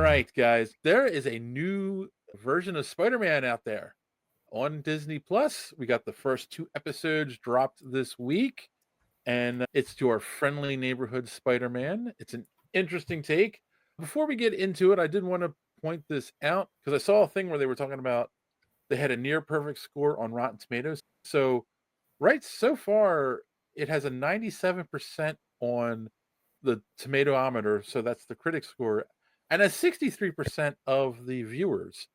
right, guys. There is a new version of Spider-Man out there on Disney Plus. We got the first 2 episodes dropped this week, and it's your friendly neighborhood Spider-Man. It's an interesting take. Before we get into it, I did want to point this out because I saw a thing where they were talking about they had a near perfect score on Rotten Tomatoes. So, right so far, it has a 97% on the tomatometer, so that's the critic score, and a 63% of the viewers.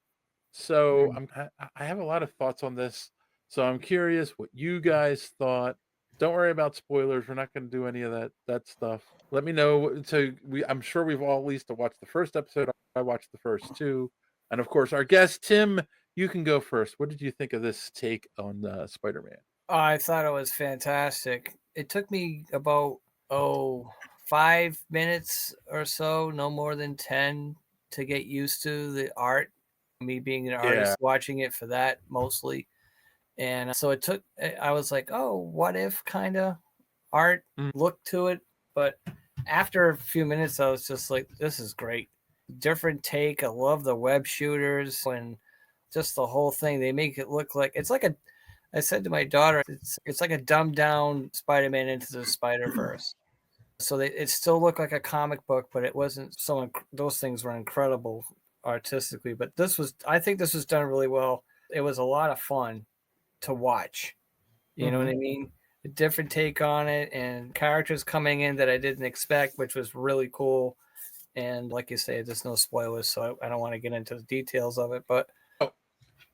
So Mm. I have a lot of thoughts on this. So I'm curious what you guys thought. Don't worry about spoilers. We're not going to do any of that stuff. Let me know. So I'm sure we've all at least watched the first episode. I watched the first 2, and of course our guest Tim. You can go first. What did you think of this take on Spider-Man? I thought it was fantastic. It took me about 5 minutes or so, no more than 10, to get used to the art. Me being an Yeah. artist, watching it for that mostly. And so I was like, oh, what if kind of art Mm. look to it. But after a few minutes, I was just like, this is great. Different take. I love the web shooters and just the whole thing. They make it look like it's like I said to my daughter, it's like a dumbed down Spider-Man into the Spider-Verse. So it still looked like a comic book, but it wasn't so. Those things were incredible artistically, but I think this was done really well. It was a lot of fun to watch. You know what I mean? A different take on it, and characters coming in that I didn't expect, which was really cool. And like you say, there's no spoilers, so I don't want to get into the details of it. But Oh,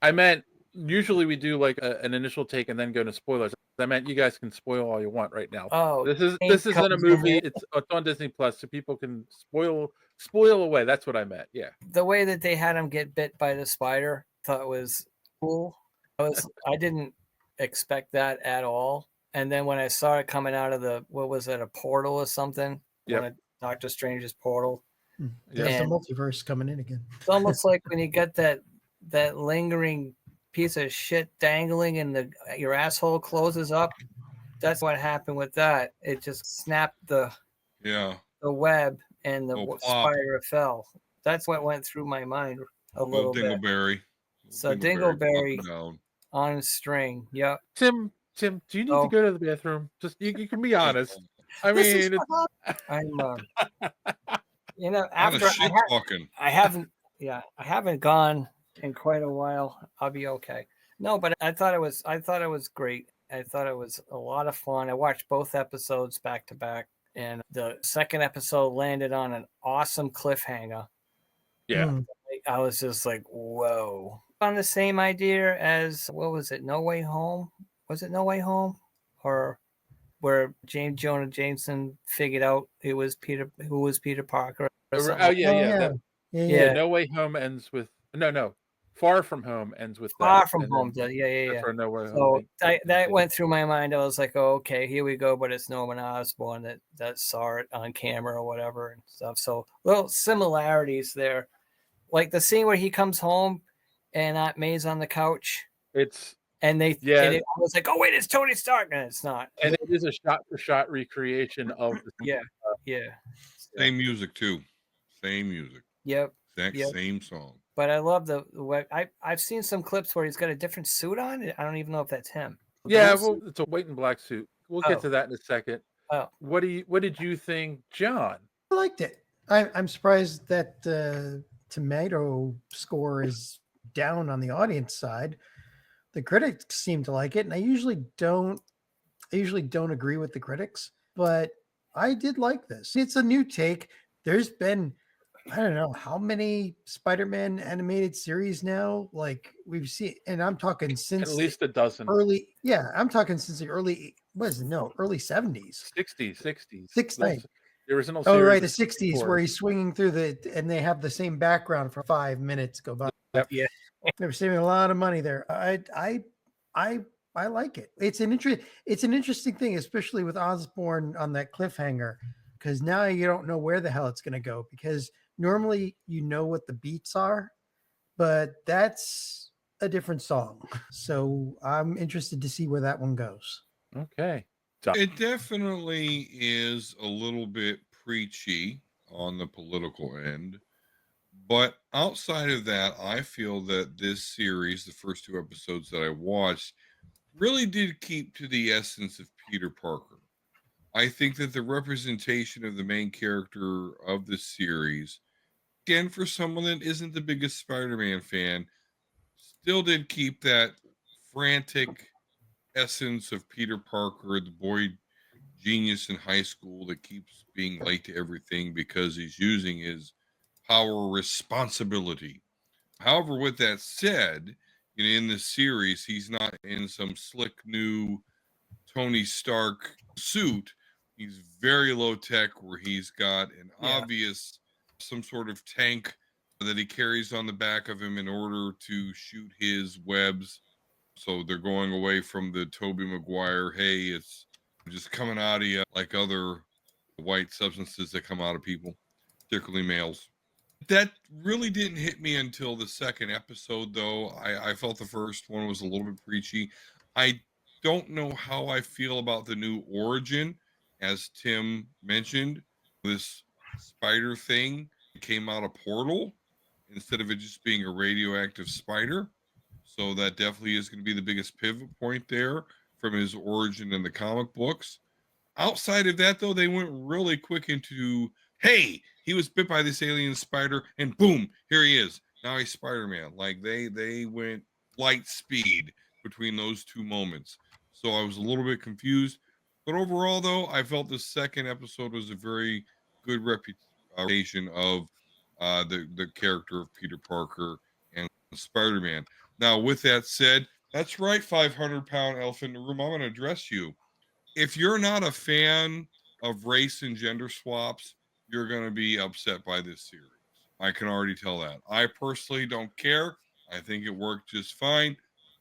I meant usually we do like an initial take and then go to spoilers. I meant you guys can spoil all you want right now. This isn't a movie. It's on Disney Plus, so people can spoil away. That's what I meant. Yeah. The way that they had him get bit by the spider, I thought was cool. I didn't expect that at all. And then when I saw it coming out of what was it, a portal or something? Yep. One of Doctor Strange's portal. There's the multiverse coming in again. It's almost like when you get that lingering piece of shit dangling and your asshole closes up. That's what happened with that. It just snapped the web and the spider fell. That's what went through my mind a little bit. Dingleberry. So Dingleberry on a string. Yep. Tim, do you need to go to the bathroom? Just you can be honest. I mean, I'm after I haven't gone in quite a while. I'll be okay. No, but I thought it was great. I thought it was a lot of fun. I watched both episodes back to back, and the second episode landed on an awesome cliffhanger. Yeah. I was just like, whoa. On the same idea as, what was it, No Way Home? Was it No Way Home? Or where James Jonah Jameson figured out who was Peter Parker. Oh, yeah. No Way Home ends with no. Far From Home ends with that. Far From Home, yeah. That's No Way Home. So that went through my mind. I was like, oh, okay, here we go. But it's Norman Osborn that saw it on camera or whatever and stuff. So little similarities there, like the scene where he comes home and Aunt May's on the couch. I was like, oh wait, it's Tony Stark, and it's not. And it is a shot-for-shot recreation of the Same music too. Same music. Yep. Same song. But I love I've seen some clips where he's got a different suit on. I don't even know if that's him. Yeah, well, it's a white and black suit. We'll get to that in a second. Oh. What did you think, John? I liked it. I'm surprised that tomato score is down on the audience side. The critics seem to like it, and I usually don't agree with the critics, but I did like this. It's a new take. There's been, I don't know how many Spider-Man animated series now. Like we've seen, and I'm talking since at least a dozen. I'm talking since the early 70s, 60s. The original series. Oh, right, the 60s, before. where he's swinging through and they have the same background for 5 minutes go by. Yep. Yeah. They were saving a lot of money there. I like it. It's an interesting thing, especially with Osborn on that cliffhanger, because now you don't know where the hell it's going to go. Because normally you know what the beats are, but that's a different song. So I'm interested to see where that one goes. Okay. It definitely is a little bit preachy on the political end, But outside of that, I feel that this series, the first 2 episodes that I watched, really did keep to the essence of Peter Parker. I think that the representation of the main character of the series, again, for someone that isn't the biggest Spider-Man fan, still did keep that frantic essence of Peter Parker, the boy genius in high school that keeps being late to everything because he's using his power responsibility. However, with that said, in this series, he's not in some slick new Tony Stark suit. He's very low tech, where he's got an obvious, some sort of tank that he carries on the back of him in order to shoot his webs. So they're going away from the Toby Maguire, hey, it's just coming out of you like other white substances that come out of people, particularly males. That really didn't hit me until the second episode, though. I felt the first one was a little bit preachy. I don't know how I feel about the new origin. As Tim mentioned, this spider thing came out of Portal instead of it just being a radioactive spider. So that definitely is going to be the biggest pivot point there from his origin in the comic books. Outside of that, though, they went really quick into, hey, he was bit by this alien spider, and boom, here he is. Now he's Spider-Man. Like they went light speed between those two moments. So I was a little bit confused. But overall, though, I felt the second episode was a very good reputation of the character of Peter Parker and Spider-Man. Now, with that said, that's right, 500-pound elephant in the room. I'm going to address you. If you're not a fan of race and gender swaps, you're going to be upset by this series. I can already tell that. I personally don't care. I think it worked just fine.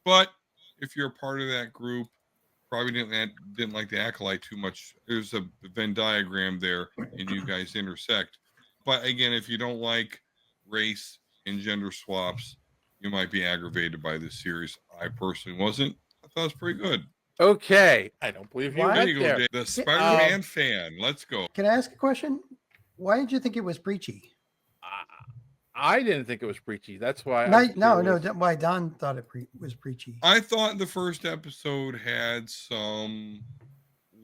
But if you're a part of that group, probably didn't like the acolyte too much. There's a Venn diagram there, and you guys intersect. But again, if you don't like race and gender swaps, you might be aggravated by this series. I personally wasn't. I thought it was pretty good. Okay, I don't believe you Why? There went you go, there. Dave. The Spider-Man fan. Let's go. Can I ask a question? Why did you think it was preachy? I didn't think it was preachy. That's why. No. Why Don thought it was preachy? I thought the first episode had some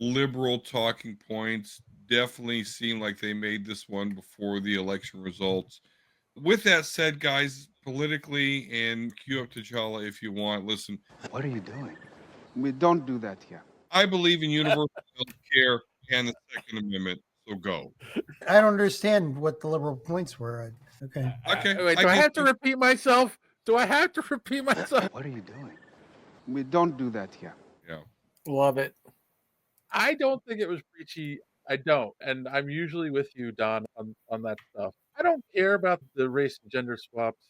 liberal talking points. Definitely seemed like they made this one before the election results. With that said, guys, politically, and cue up T'Challa if you want. Listen, What are you doing? We don't do that here. I believe in universal health care and the Second Amendment. So go. I don't understand what the liberal points were. Okay. Okay. Wait, do I have to repeat myself? Do I have to repeat myself? What are you doing? We don't do that here. Yeah. Love it. I don't think it was preachy. I don't, and I'm usually with you, Don, on that stuff. I don't care about the race and gender swaps.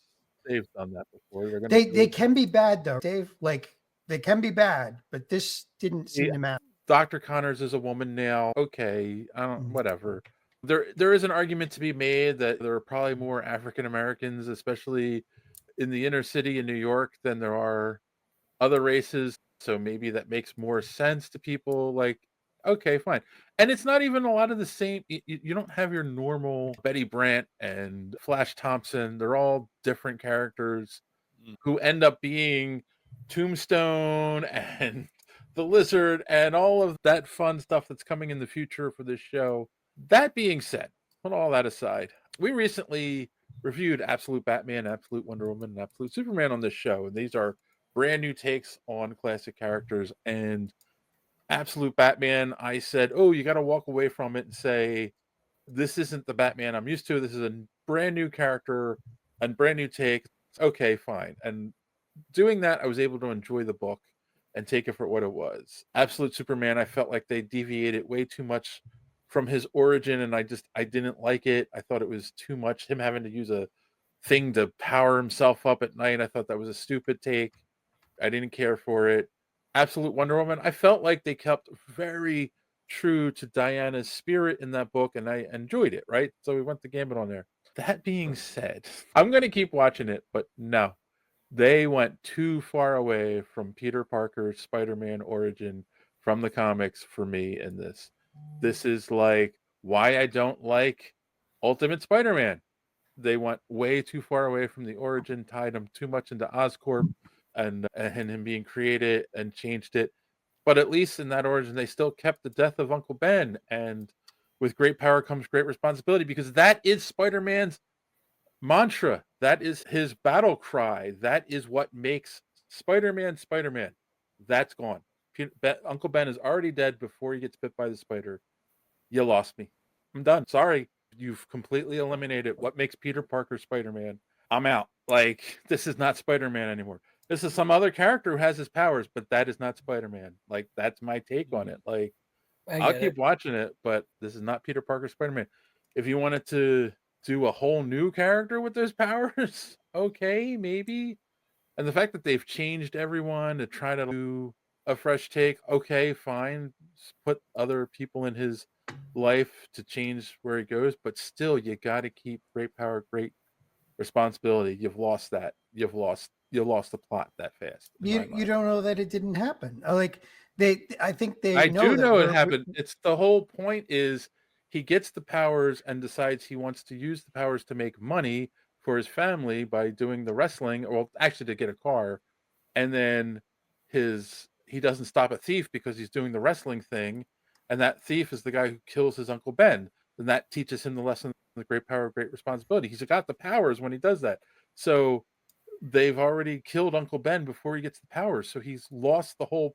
They've done that before. They're gonna They can be bad though, Dave. Like they can be bad, but this didn't seem to matter. Dr. Connors is a woman now. Okay, I don't. Whatever. There is an argument to be made that there are probably more African Americans, especially in the inner city in New York, than there are other races. So maybe that makes more sense to people. Like, okay, fine. And it's not even a lot of the same. You don't have your normal Betty Brant and Flash Thompson. They're all different characters who end up being Tombstone and the Lizard and all of that fun stuff that's coming in the future for this show. That being said, put all that aside, we recently reviewed Absolute Batman, Absolute Wonder Woman, and Absolute Superman on this show. And these are brand new takes on classic characters. And Absolute Batman, I said, oh, you got to walk away from it and say, this isn't the Batman I'm used to. This is a brand new character and brand new take. Okay, fine. And doing that, I was able to enjoy the book and take it for what it was. Absolute Superman, I felt like they deviated way too much from his origin, and I didn't like it. I thought it was too much, him having to use a thing to power himself up at night. I thought that was a stupid take. I didn't care for it. Absolute Wonder Woman, I felt like they kept very true to Diana's spirit in that book, and I enjoyed it, right? So we went the gambit on there. That being said, I'm going to keep watching it, but no, they went too far away from Peter Parker's Spider-Man origin from the comics for me in this. This is like why I don't like Ultimate Spider-Man. they went way too far away from the origin, tied him too much into Oscorp and him being created and changed it. But at least in that origin, they still kept the death of Uncle Ben. And with great power comes great responsibility, because that is Spider-Man's mantra. That is his battle cry. That is what makes Spider-Man Spider-Man. That's gone. Uncle Ben is already dead before he gets bit by the spider. You lost me. I'm done. Sorry. You've completely eliminated what makes Peter Parker Spider-Man. I'm out. Like, this is not Spider-Man anymore. This is some other character who has his powers, but that is not Spider-Man. Like, that's my take on it. Like, I'll keep watching it, but this is not Peter Parker Spider-Man. If you wanted to do a whole new character with those powers, okay, maybe. And the fact that they've changed everyone to try to do a fresh take, okay, fine. Put other people in his life to change where he goes, but still, you got to keep great power, great responsibility. You've lost that. You've lost the plot that fast. You don't know that it didn't happen. Like I think they I know do that know it happened. It's the whole point is he gets the powers and decides he wants to use the powers to make money for his family by doing the wrestling, or actually to get a car. And then he doesn't stop a thief because he's doing the wrestling thing, and that thief is the guy who kills his Uncle Ben. And that teaches him the lesson of the great power, great responsibility. He's got the powers when he does that. So they've already killed Uncle Ben before he gets the powers. So he's lost the whole.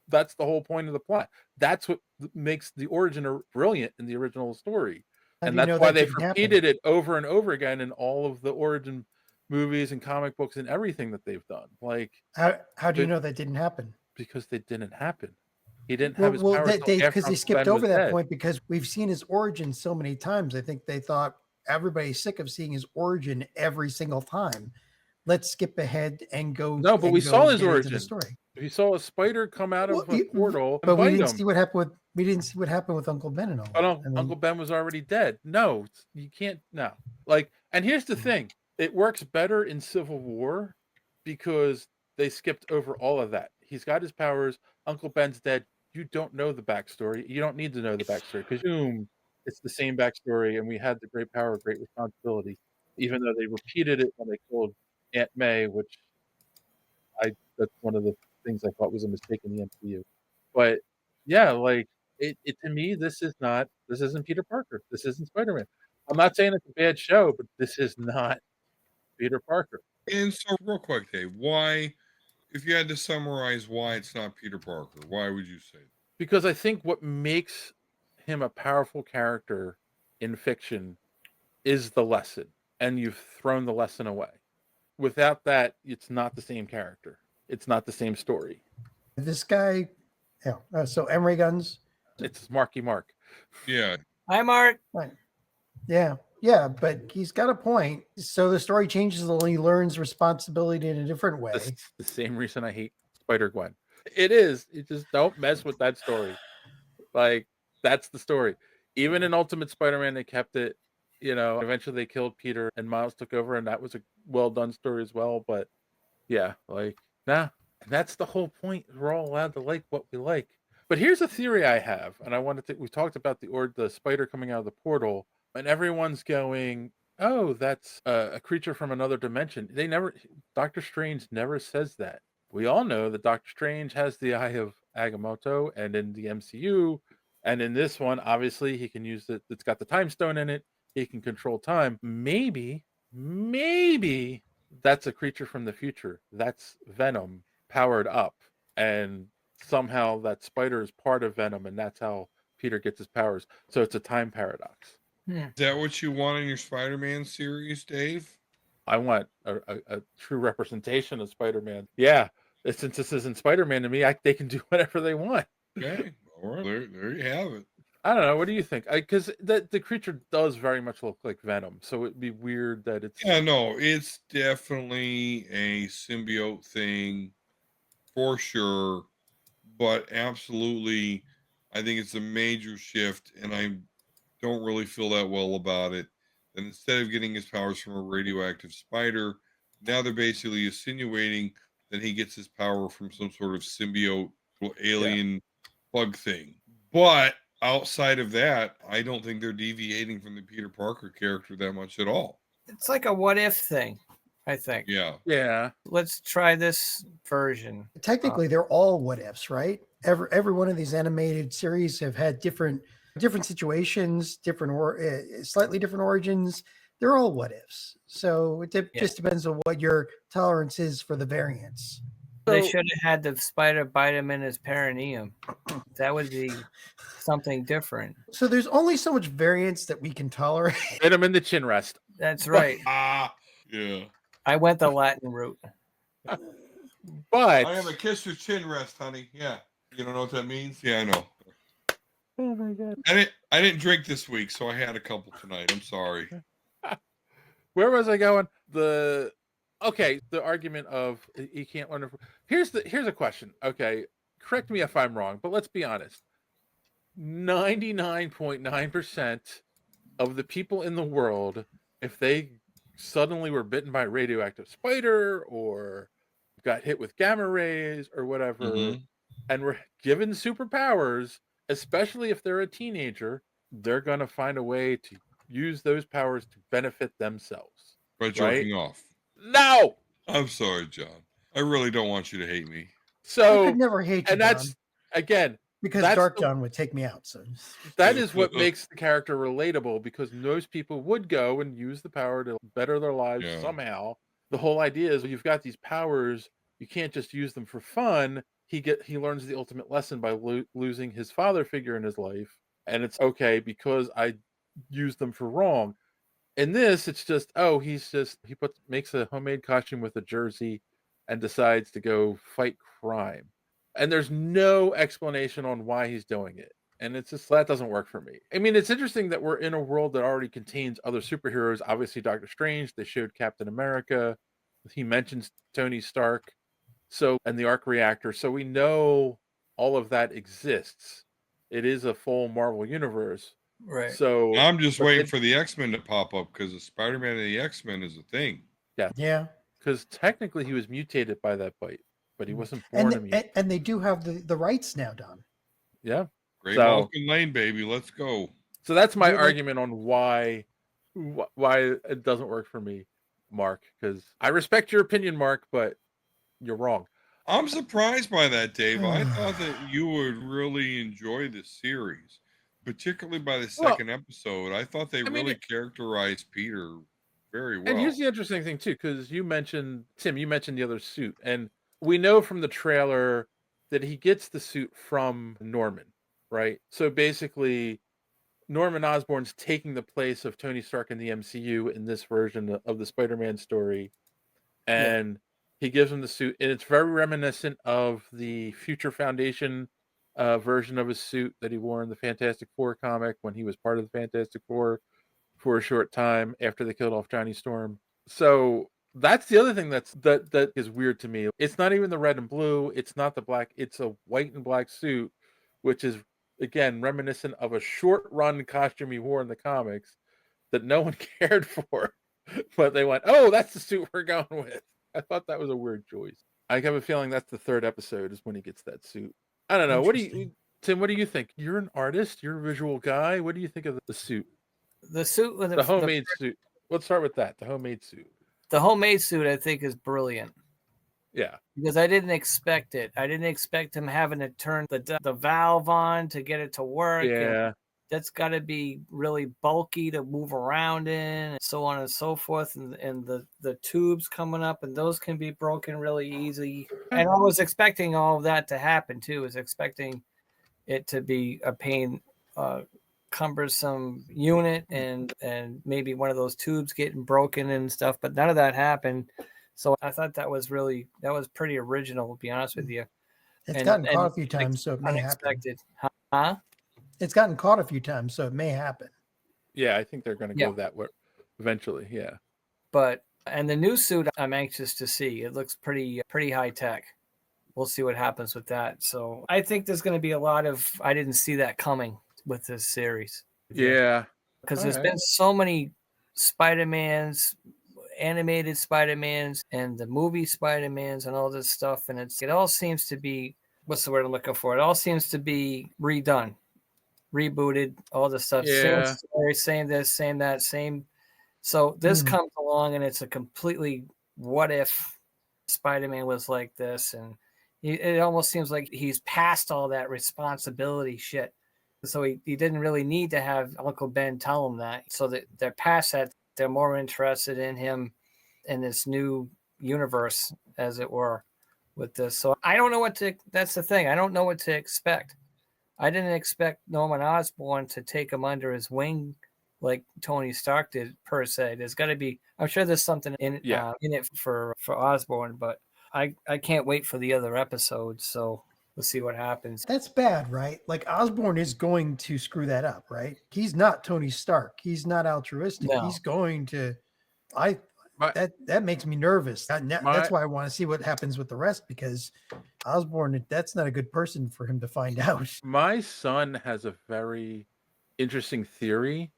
That's the whole point of the plot. That's what makes the origin brilliant in the original story. And that's why they've repeated it over and over again in all of the origin movies and comic books and everything that they've done. Like, how do you know that didn't happen? Because they didn't happen. He didn't have his powers because they skipped over that dead. point, because we've seen his origin so many times. I think they thought everybody's sick of seeing his origin every single time. Let's skip ahead and go. No, but we saw his origin. Story. We saw a spider come out of a portal, but we didn't see what happened with. We didn't see what happened with Uncle Ben and all. But Uncle Ben was already dead. No, you can't. No, like, and here's the thing: it works better in Civil War because they skipped over all of that. He's got his powers. Uncle Ben's dead. You don't know the backstory. You don't need to know the backstory because it's the same backstory, and we had the great power, great responsibility. Even though they repeated it when they killed Aunt May, which that's one of the things I thought was a mistake in the MCU. But yeah, like it to me, this isn't Peter Parker. This isn't Spider-Man. I'm not saying it's a bad show, but this is not Peter Parker. And so, real quick, Dave, why, if you had to summarize why it's not Peter Parker, why would you say that? Because I think what makes him a powerful character in fiction is the lesson, and you've thrown the lesson away. Without that, it's not the same character. It's not the same story. This guy, yeah. So Emery Guns. It's Marky Mark. Yeah. Hi, Mark. Right. Yeah. Yeah, but he's got a point. So the story changes and he learns responsibility in a different way. That's the same reason I hate Spider-Gwen. It is. You just don't mess with that story. Like, that's the story. Even in Ultimate Spider-Man, they kept it, eventually they killed Peter and Miles took over, and that was a well-done story as well. But yeah, like, nah. And that's the whole point. We're all allowed to like what we like. But here's a theory I have, and we talked about the spider coming out of the portal, and everyone's going, oh, that's a creature from another dimension. Doctor Strange never says that. We all know that Doctor Strange has the Eye of Agamotto, and in the MCU, and in this one, obviously, he can use it. It's got the time stone in it. He can control time. Maybe that's a creature from the future. That's Venom powered up, and somehow that spider is part of Venom, and that's how Peter gets his powers. So it's a time paradox. Is that what you want in your Spider-Man series, Dave? I want a true representation of Spider-Man. Yeah, since this isn't Spider-Man to me, they can do whatever they want. Okay, all right, there you have it. I don't know. What do you think? Because the creature does very much look like Venom, so it'd be weird that it's. Yeah, no, it's definitely a symbiote thing for sure, but absolutely, I think it's a major shift, and I don't really feel that well about it. That instead of getting his powers from a radioactive spider, now they're basically insinuating that he gets his power from some sort of symbiote alien bug thing. But outside of that, I don't think they're deviating from the Peter Parker character that much at all. It's like a what if thing, I think. Yeah. Yeah. Let's try this version. Technically, they're all what ifs, right? Every one of these animated series have had different situations, slightly different origins. They're all what ifs. So just depends on what your tolerance is for the variance. They So- should have had the spider bite him in his perineum. That would be something different. So there's only so much variance that we can tolerate. Hit him in the chin rest. That's right. Yeah. I went the Latin route. But I am a kiss your chin rest, honey. Yeah. You don't know what that means? Yeah, I know. oh my god. I didn't drink this week, so I had a couple tonight. I'm sorry. Where was I going? The argument of he can't learn. Here's a question. Okay, correct me if I'm wrong, but let's be honest. 99.9% of the people in the world, if they suddenly were bitten by a radioactive spider or got hit with gamma rays or whatever, Mhm. and were given superpowers, especially if they're a teenager, they're going to find a way to use those powers to benefit themselves. By jerking off. No! I'm sorry, John. I really don't want you to hate me. I So, could never hate you, and that's, Don, again, because that's Dark the- John would take me out. So that is what makes the character relatable, because most people would go and use the power to better their lives somehow. The whole idea is you've got these powers, you can't just use them for fun. He learns the ultimate lesson by losing his father figure in his life, and it's okay because I used them for wrong. In this, it's just he makes a homemade costume with a jersey and decides to go fight crime, and there's no explanation on why he's doing it. And it's just, that doesn't work for me. I mean, it's interesting that we're in a world that already contains other superheroes. Obviously, Doctor Strange, they showed Captain America. He mentions Tony Stark. So, and the arc reactor. So we know all of that exists. It is a full Marvel universe. Right. So I'm just waiting for the X-Men to pop up, because the Spider-Man and the X-Men is a thing. yeah. Because technically he was mutated by that bite, but he wasn't born immune. And they do have the rights now, Don. Yeah. Great So- Malkin Lane, baby. Let's go. So that's my You're like- argument on why it doesn't work for me, Mark. Because I respect your opinion, Mark, but you're wrong. I'm surprised by that, Dave. I thought that you would really enjoy this series, particularly by the second episode. I thought they really characterized Peter very well. And here's the interesting thing too, because Tim, you mentioned the other suit, and we know from the trailer that he gets the suit from Norman, right? So basically, Norman Osborn's taking the place of Tony Stark in the MCU in this version of the Spider-Man story, and he gives him the suit, and it's very reminiscent of the Future Foundation version of his suit that he wore in the Fantastic Four comic when he was part of the Fantastic Four for a short time after they killed off Johnny Storm. So that's the other thing that is weird to me. It's not even the red and blue. It's not the black. It's a white and black suit, which is again reminiscent of a short run costume he wore in the comics that no one cared for. But they went, "Oh, that's the suit we're going with." I thought that was a weird choice. I have a feeling that's the third episode is when he gets that suit. I don't know. Tim? What do you think? You're an artist. You're a visual guy. What do you think of the suit? The suit with The homemade suit. Let's start with that. The homemade suit. The homemade suit, I think, is brilliant. Yeah. Because I didn't expect it. I didn't expect him having to turn the valve on to get it to work. Yeah. And that's got to be really bulky to move around in, and so on and so forth. And the tubes coming up, and those can be broken really easy. And I was expecting all of that to happen too. I was expecting it to be a pain, cumbersome unit, and maybe one of those tubes getting broken and stuff. But none of that happened. So I thought that was pretty original, to be honest with you. It's gotten caught a few times, so it may unexpected. happen. Huh? It's gotten caught a few times, so it may happen. Yeah, I think they're going to go that way eventually. Yeah. And the new suit, I'm anxious to see. It looks pretty high tech. We'll see what happens with that. So I think there's going to be a lot of, I didn't see that coming with this series. Yeah. Because there's been so many Spider-Mans, animated Spider-Mans, and the movie Spider-Mans and all this stuff. And it all seems to be, what's the word I'm looking for? It all seems to be redone, rebooted, all the stuff. Yeah. Same story, same this, same that, same So this Mm. comes along and it's a completely what if Spider-Man was like this, and it almost seems like he's past all that responsibility shit. So he didn't really need to have Uncle Ben tell him that. So that they're past that. They're more interested in him in this new universe, as it were, with this. So I don't know what to. That's the thing. I don't know what to expect. I didn't expect Norman Osborn to take him under his wing like Tony Stark did, per se. There's got to be. I'm sure there's something in it for Osborn, but I can't wait for the other episodes. So we'll see what happens. That's bad, right? Like Osborn is going to screw that up, right? He's not Tony Stark. He's not altruistic. No. He's going to. My- That makes me nervous. That's My- why I want to see what happens with the rest, because Osborn, that's not a good person for him to find out. My son has a very interesting theory,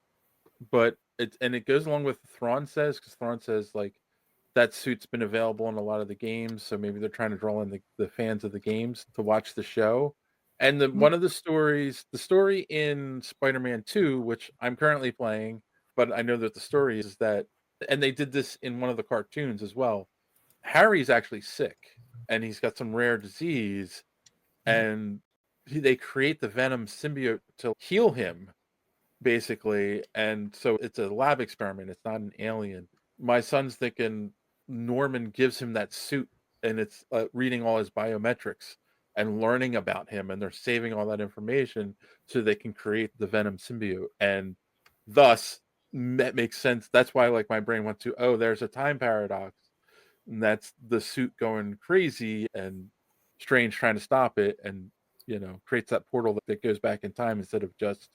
but it goes along with Thrawn says, because Thrawn says like that suit's been available in a lot of the games, so maybe they're trying to draw in the fans of the games to watch the show. And one of the story in Spider-Man 2, which I'm currently playing, but I know that the story is that, and they did this in one of the cartoons as well. Harry's actually sick, and he's got some rare disease, and they create the Venom symbiote to heal him, basically. And so it's a lab experiment. It's not an alien. My son's thinking Norman gives him that suit, and it's reading all his biometrics and learning about him, and they're saving all that information so they can create the Venom symbiote. And thus, that makes sense. That's why, like, my brain went to, oh, there's a time paradox, and that's the suit going crazy, and Strange trying to stop it, and creates that portal that goes back in time instead of just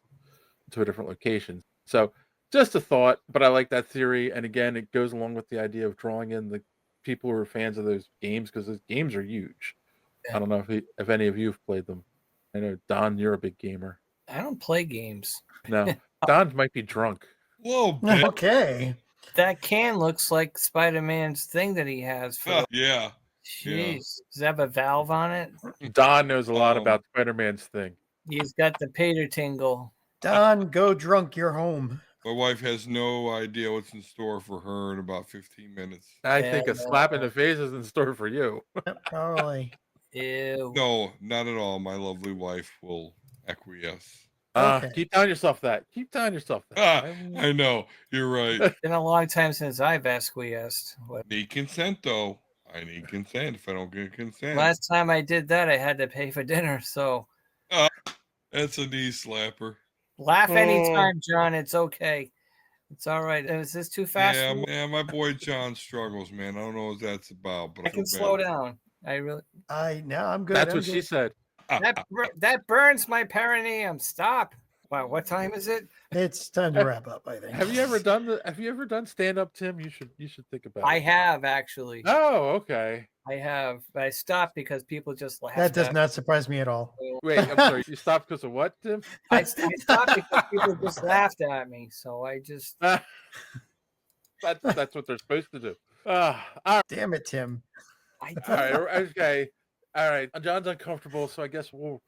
to a different location. So just a thought, but I like that theory. And again, it goes along with the idea of drawing in the people who are fans of those games, because those games are huge. Yeah. I don't know if any of you have played them. I know, Don, you're a big gamer. I don't play games. No, Don might be drunk. Whoa, bit. Okay. That can looks like Spider-Man's thing that he has. For Yeah. Jeez, does it have a valve on it? Don knows a lot about Spider-Man's thing. He's got the Peter tingle. Don, go drunk. You're home. My wife has no idea what's in store for her in about 15 minutes. I think a slap in the face is in store for you. Probably. Ew. No, not at all. My lovely wife will acquiesce. Okay. Keep telling yourself that. Keep telling yourself that. I know. You're right. Been a long time since I've acquiesced. Need consent, though. I need consent. If I don't get consent. Last time I did that, I had to pay for dinner. So That's a knee slapper. laugh anytime, John. It's okay. It's all right. Is this too fast? Yeah, my boy John struggles, man. I don't know what that's about, but I can slow down. I really. I'm good. That's I'm what good. she said. That burns my perineum. Stop. Wow, what time is it? It's time to wrap up, I think. Have you ever done stand up, Tim? You should think about it. I have actually. Oh, okay. I have. But I stopped because people just laughed. That does at not surprise me at all. me. Wait, I'm sorry. You stopped because of what, Tim? I stopped because people just laughed at me. So I just. That's what they're supposed to do. All right. Damn it, Tim. I All right. Okay. All right. John's uncomfortable, so I guess we'll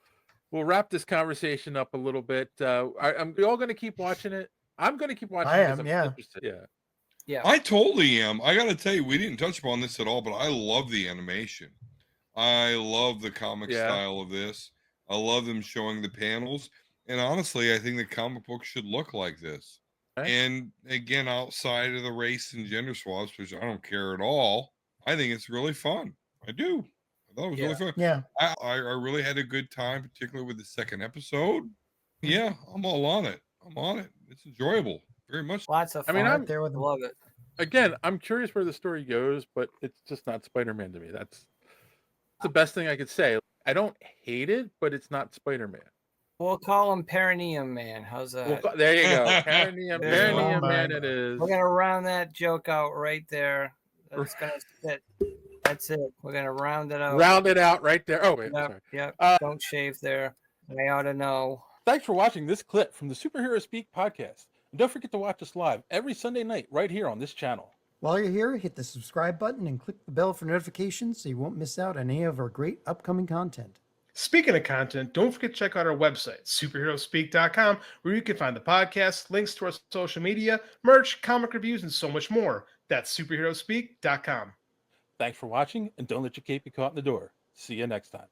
wrap this conversation up a little bit. Are we all going to keep watching it? I'm going to keep watching. I it 'cause am, I'm yeah. interested. Yeah. Yeah. I totally am. I got to tell you, we didn't touch upon this at all, but I love the animation. I love the comic style of this. I love them showing the panels. And honestly, I think the comic book should look like this. Okay. And again, outside of the race and gender swaps, which I don't care at all, I think it's really fun. I do. I thought it was really fun. Yeah. I really had a good time, particularly with the second episode. Yeah, I'm all on it. I'm on it. It's enjoyable. Very much. Lots of fun. I mean, Right there with him. love it. Again, I'm curious where the story goes, but it's just not Spider-Man to me. That's the best thing I could say. I don't hate it, but it's not Spider-Man. We'll call him Perineum Man. How's that? There you go. Perineum Oh, Man my. it is. We're gonna round that joke out right there. That's gonna fit. That's it. We're gonna round it out. Round it out right there. Oh, wait. Yep, Sorry. yep. Don't shave there. I ought to know. Thanks for watching this clip from the Superhero Speak podcast. And don't forget to watch us live every Sunday night right here on this channel. While you're here, hit the subscribe button and click the bell for notifications so you won't miss out on any of our great upcoming content. Speaking of content, don't forget to check out our website, superheroespeak.com, where you can find the podcast, links to our social media, merch, comic reviews, and so much more. That's superheroespeak.com. Thanks for watching, and don't let your cape be caught in the door. See you next time.